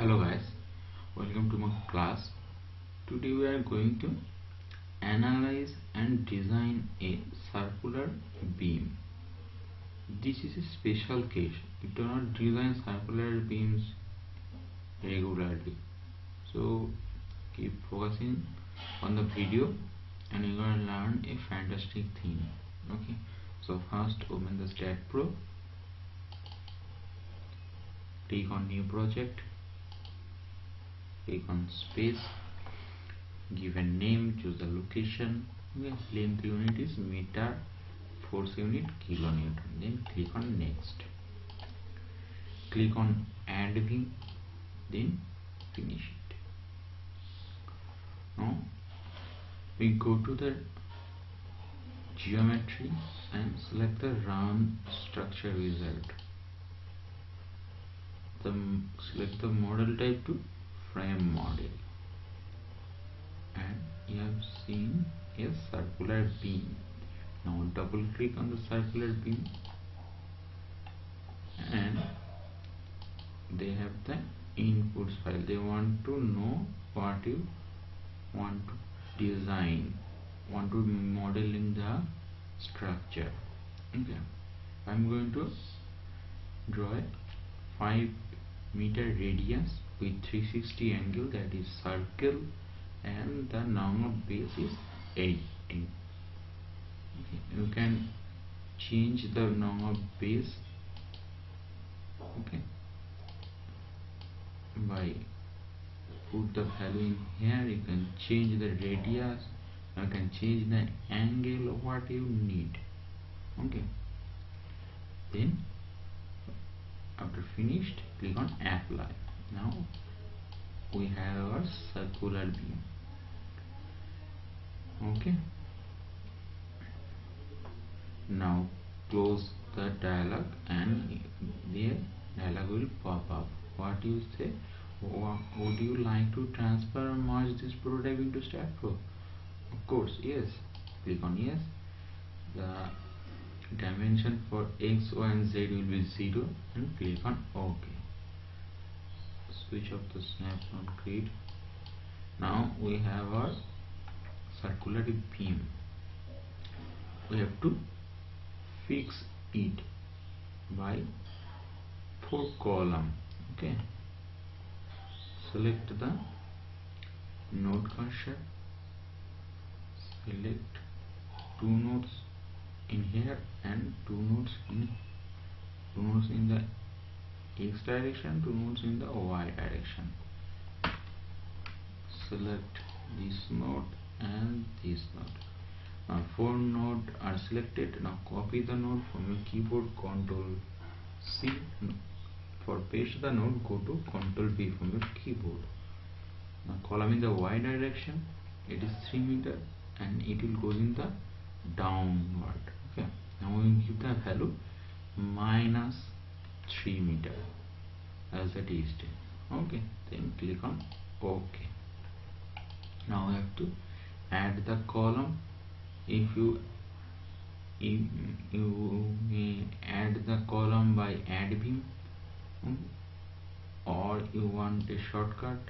Hello guys, welcome to my class. Today we are going to analyze and design a circular beam. This is a special case. You do not design circular beams regularly. So keep focusing on the video and you're going to learn a fantastic thing. Okay, so first open the STAAD Pro, click on new project, click on space, give a name, choose the location, length unit is meter, force unit kilonewton, then click on next, click on add beam, then finish it. Now we go to the geometry and select the run structure result. Select the model type to frame model, and you have seen a circular beam. Now double click on the circular beam and they have the inputs file. They want to know what you want to design, want to model in the structure. Okay, I'm going to draw a 5-meter radius with 360 angle, that is circle, and the number of base is 18. Okay, you can change the number of base, okay, by put the value in here. You can change the radius, you can change the angle of what you need. Okay, then after finished, click on apply. Now we have our circular beam. Okay, now close the dialog and the dialog will pop up. What you say? Would you like to transfer or merge this prototype into STAAD Pro? Of course, yes. Click on yes. The dimension for X, Y and Z will be 0 and click on OK. Switch off the snap not grid. Now we have our circular beam. We have to fix it by 4 column. Okay, select the node cursor, select 2 nodes in here and 2 nodes in the X direction, 2 nodes in the Y direction. Select this node and this node. Now 4 nodes are selected. Now copy the node from your keyboard, Ctrl C. For paste the node, go to Ctrl V from your keyboard. Now column in the Y direction, it is 3 meter and it will go in the downward. Okay, now we give the value -3 meter as a distance. Okay, then click on OK. Now we have to add the column. If you may add the column by add beam, or you want a shortcut,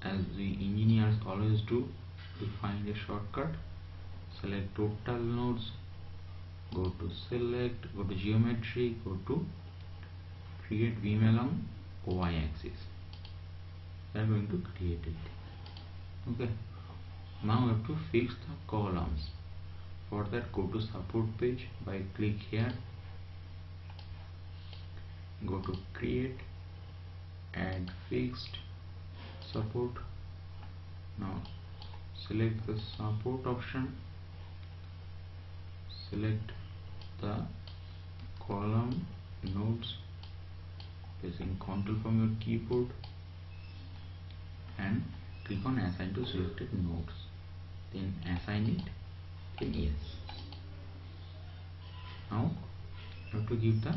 as the engineers always do, to find a shortcut. Select total nodes, go to select, go to geometry, go to create beam along Y axis. We are going to create it. Okay, now we have to fix the columns. For that, go to support page, by click here, go to create, add fixed support. Now select the support option, select the column nodes, pressing Ctrl from your keyboard and click on assign to selected nodes, then assign it, then yes. Now you have to give the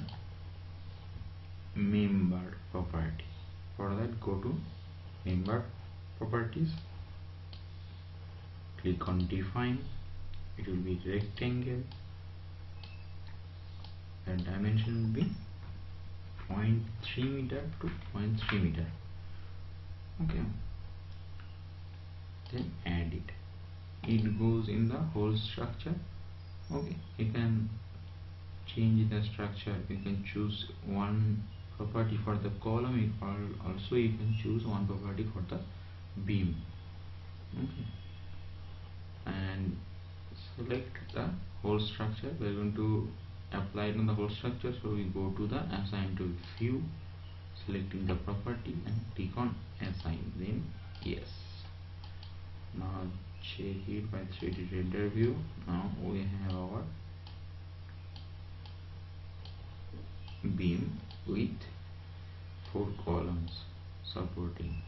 member property. For that, go to member properties, click on define. It will be rectangle and dimension will be 0.3 meter to 0.3 meter. it goes in the whole structure. Okay, you can change the structure. You can choose one property for the column, also you can choose one property for the beam. Okay, and select the whole structure. We are going to apply it on the whole structure, so we go to the assign to view, selecting the property and click on assign, then yes. Now check it by 3D render view. Now we have our beam with 4 columns supporting.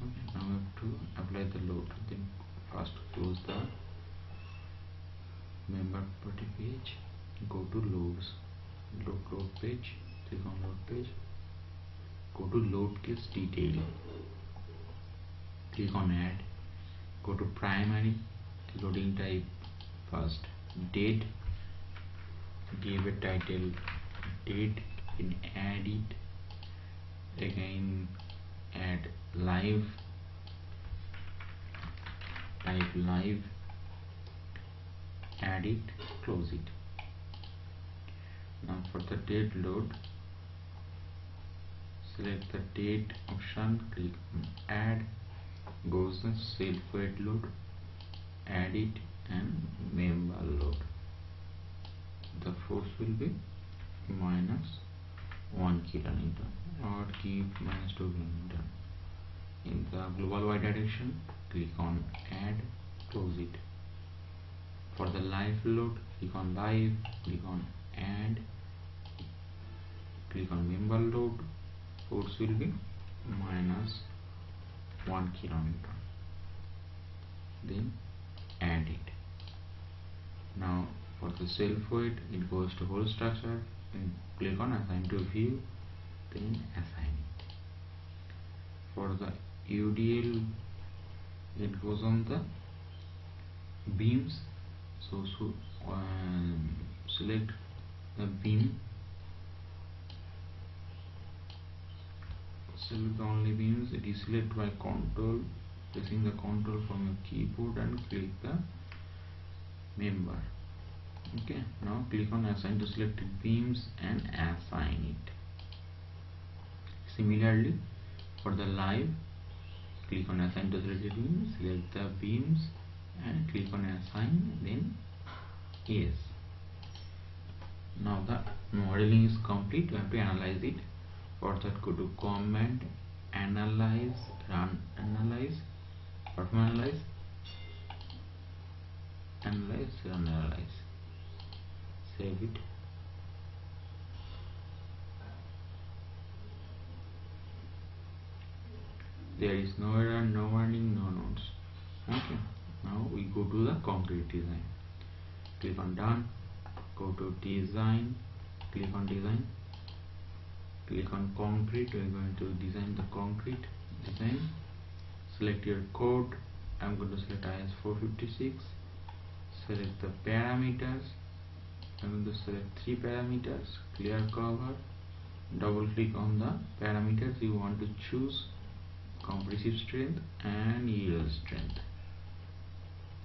Okay, now we have to apply the load. Then first close the member property page, go to loads, load page, click on load page, go to load case detail, click on add, go to primary, loading type first date, give a title date, then add it, again add live, type live, add it, close it. Now for the date load, select the date option, click on add, goes the self-weight load, add it, and member load. The force will be -1 kilonewton or keep -2 kilonewton. In the global y direction, click on add, close it. For the live load, click on live, click on add, click on member load, force will be -1 kilonewton, then add it. Now for the self weight, it goes to whole structure, and click on assign to view, then assign it. For the UDL, it goes on the beams, so select the beam, select only beams, deselect by control, pressing the control from your keyboard, and click the member. Okay, now click on assign to selected beams and assign it. Similarly for the live, click on assign to selected beams, select the beams and click on assign, then yes. Now the modeling is complete. We have to analyze it. For that, go to command, analyze, run analyze, perform analyze, analyze, run analyze, save it. There is no error, no warning, no notes. Okay, now we go to the concrete design. Click on done, go to design, click on design, click on concrete. We are going to design the concrete design. Select your code. I am going to select IS 456. Select the parameters. I am going to select 3 parameters. Clear cover. Double click on the parameters you want to choose: compressive strength and yield strength,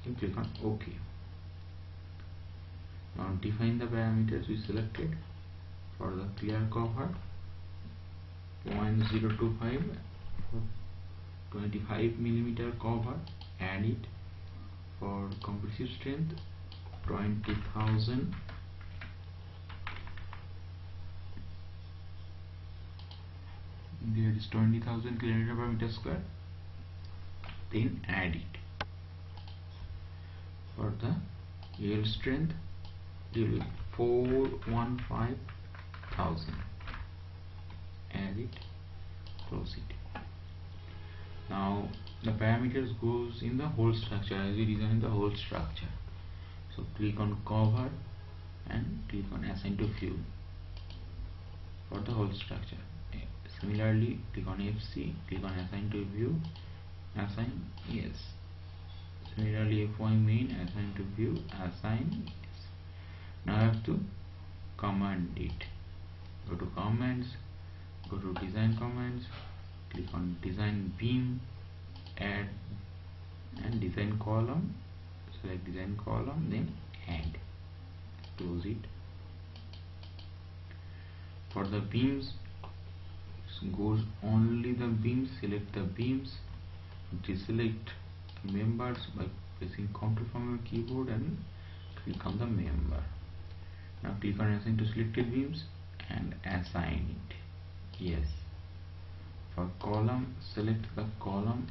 and click on OK. Now define the parameters we selected. For the clear cover, 0.025 for 25 mm cover, add it. For compressive strength, 20,000, there is 20,000 kN per meter square, then add it. For the yield strength, it will be 415,000, add it, close it. Now the parameters goes in the whole structure as we design the whole structure. So click on cover and click on assign to view for the whole structure. Similarly, click on FC, click on assign to view, assign yes. Similarly, FY main, assign to view, assign yes. Now I have to command it. Go to commands, go to design commands, click on design beam, add and design column, select design column, then add, close it. For the beams, goes only the beams, select the beams, deselect members by pressing Ctrl from your keyboard and click on the member. Now click on assign to selected beams and assign it. Yes. For column, select the column,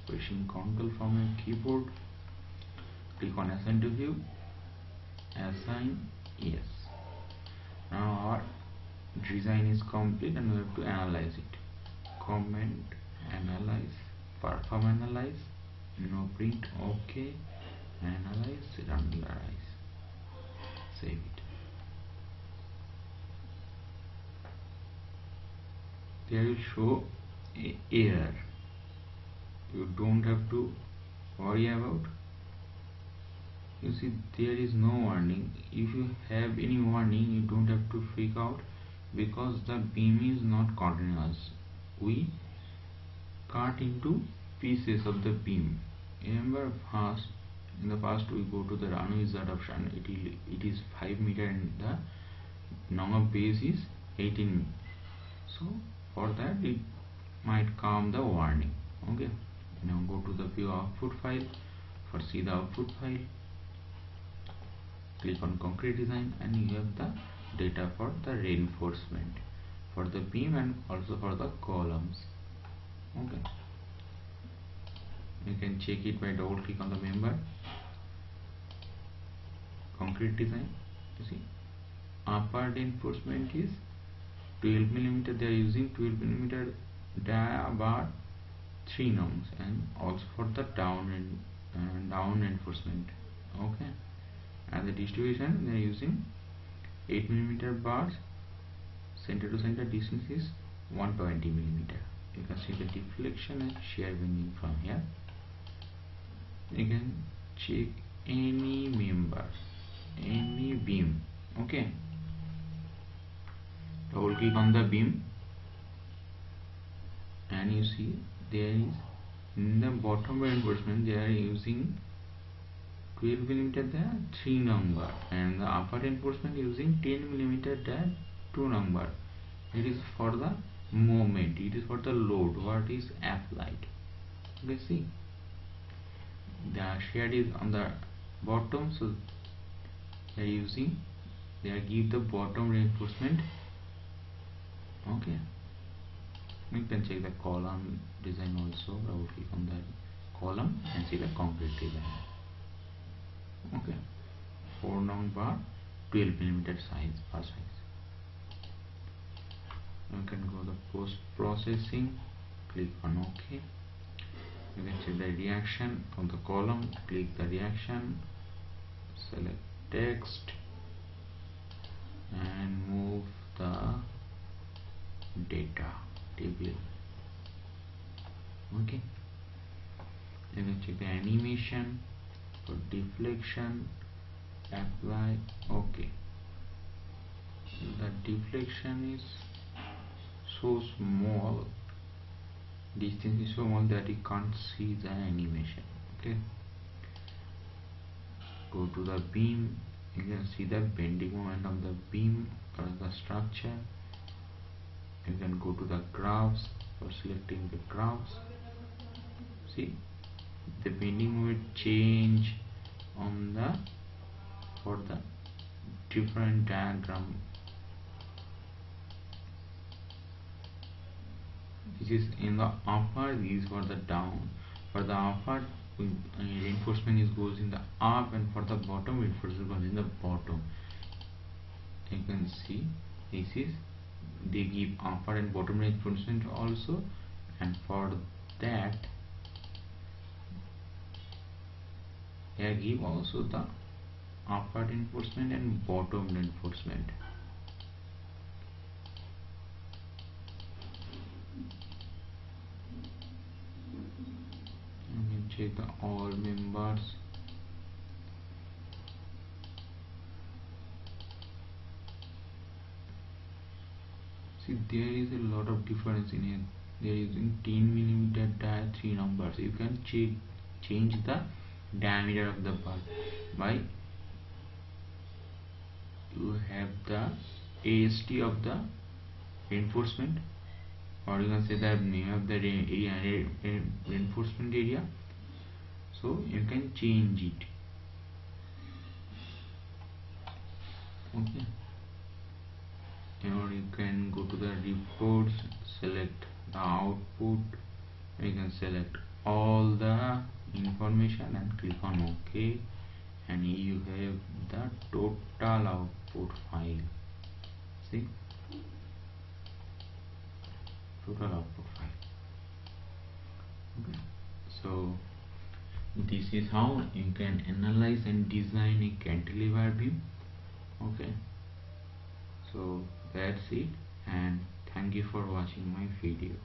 pressing Ctrl from your keyboard, click on assign to view, assign, yes. Now our design is complete and we have to analyze it. Comment, analyze, perform analyze, no print, OK, analyze, renderize, save it. There will show a error. You don't have to worry about. You see, there is no warning. If you have any warning, you don't have to freak out, because the beam is not continuous. We cut into pieces of the beam. Remember, in the past we go to the run wizard option. It is 5 meter and the number base is 18. So for that it might come the warning. Okay. Now go to the view output file. For see the output file, click on concrete design and you have the data for the reinforcement for the beam and also for the columns. Okay, you can check it by double click on the member, concrete design. You see, upper reinforcement is 12 mm. They are using 12 mm dia bar 3 nongs, and also for the down reinforcement. Okay, and the distribution they are using 8 mm bars. Center to center distance is 120 mm. You can see the deflection and shear bending from here. You can check any member, any beam. Okay, double click on the beam and you see there is in the bottom reinforcement they are using 12 mm there 3 number, and the upper reinforcement using 10 mm there 2 number. It is for the moment, it is for the load what is applied. Okay, see the shade is on the bottom, so they are give the bottom reinforcement. Okay, you can check the column design also. Double click on the column and see the concrete design. Okay, 4 nong bar 12 mm size per size. You can go the post processing, click on OK. You can check the reaction on the column, click the reaction, select text and move the data table. Okay, you can check the animation for deflection, apply. Okay, the deflection is so small, distance is so small that you can't see the animation. Okay, go to the beam. You can see the bending moment of the beam or the structure. You can go to the graphs for selecting the graphs. See the bending moment change on the for the different diagram. This is in the upper, this is for the down. For the upper reinforcement is goes in the up, and for the bottom reinforcement goes in the bottom. You can see this is they give upper and bottom reinforcement also, and for that they give also the upper reinforcement and bottom reinforcement. You can check the all members. See, there is a lot of difference in they are using 10mm dia, 3 numbers. You can change the diameter of the bulb by you have the AST of the reinforcement, or you can say the name of the reinforcement area, so you can change it. Okay, or you can go to the reports, select the output, you can select all the information and click on OK, and you have the total output file. See, total output file. Okay, so this is how you can analyze and design a cantilever beam. Okay, so that's it, and thank you for watching my video.